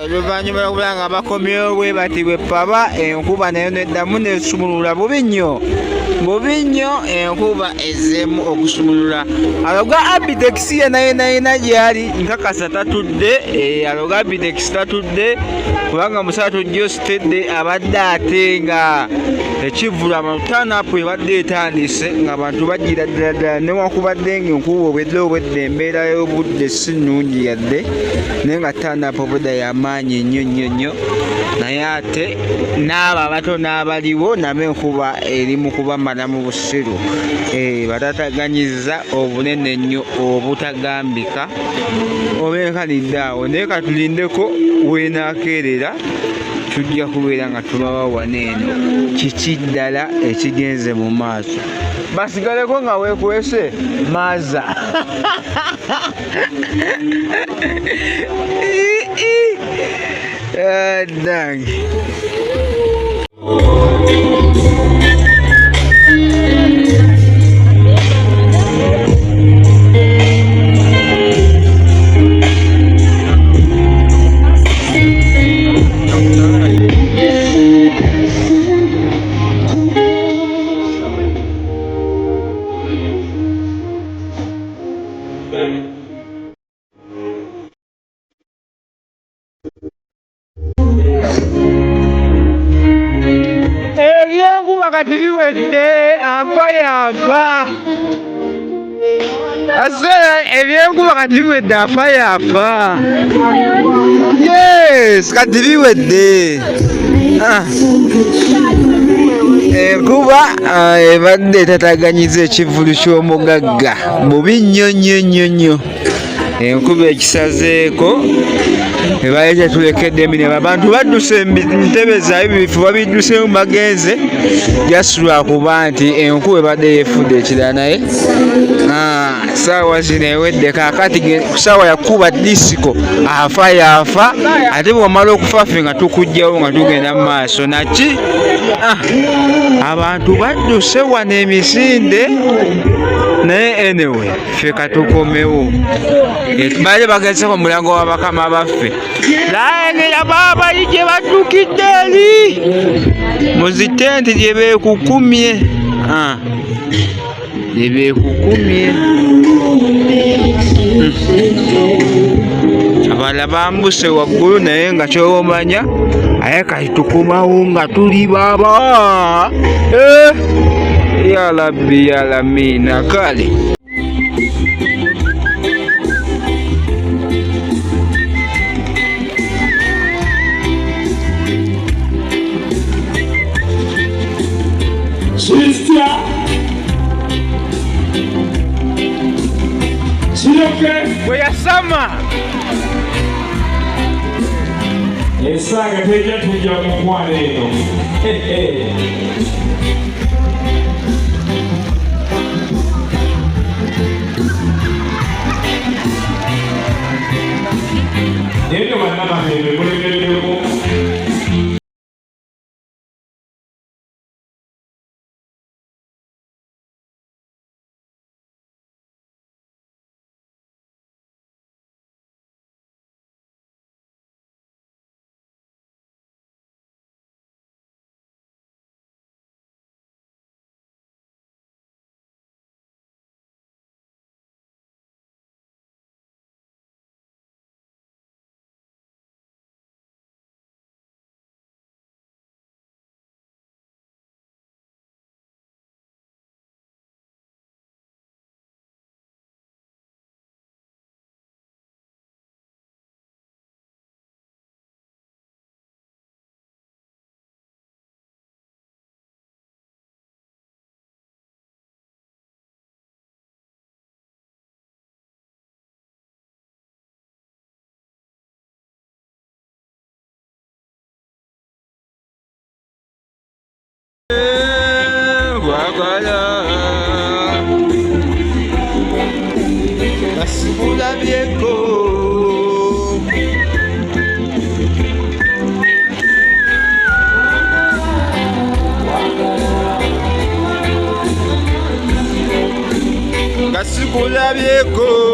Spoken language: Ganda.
oluvannyuma lw'okubanga nga bakomyewo bwe bati bwe paba enkuba nayo neddamu nesumulula bubi nnyo enkuba ezzeemu okusumulula. Aloga Abidex yenayina gyali nkakasa tatudde, aloga Abidex tatudde kubanga musaa tujjo sitedde abadde ate nga ekivulu amatanapu ebadde etandise nga abantu bagira ddala newakubadde nga enkuba obwedde embeera y'obudde si nnungi yadde naye nga tanapu obudde yamaanyi nnyo naye ate n'abo abato n'abaliwo nabo enkuba eri mu kubamala mu busiru batataganyizza obunene nnyo obutagambika obenkanidde awo naye katulindeko weenakeerera tujja kubeera nga tubawa waneeno kiki ddala ekigenze mu maaso basigaleko nga weekwese maaza dange ebyenkuba kati biwedde afa asera ebyenkuba kati biwedde afa yes kati biwedde enkuba ebadde tataganyiza ekivulu ky'omugagga bubi nnyo enkuba ekisazeeko ebaye tetulekedde emirembe abantu badduse entebe zaabwe bifu babidduseemu bagenze just lwakuba nti enkuba ebadde yeefudde ekirala naye saawa zino ewedde kaakati saawa yakuba disiko afa yafa ate bw'omala okufa ffe nga tukugjawo nga tugenda mu maaso naki abantu badduse wano emisinde naye anyway ffe katukomewo baali bagezeko mulango wa bakama baffe laengera baabali gye baddukidde eri mu zitenti gye beekukumye abalala bambuse waggulu naye nga kyomanya aye kati tukomawo nga tuli baba ya rabbi ya lamina kale weyasama esaaga tejja tujja mukwana eno neno bannamahembe mulemeddemu Kasibulabyeko kasibulabyeko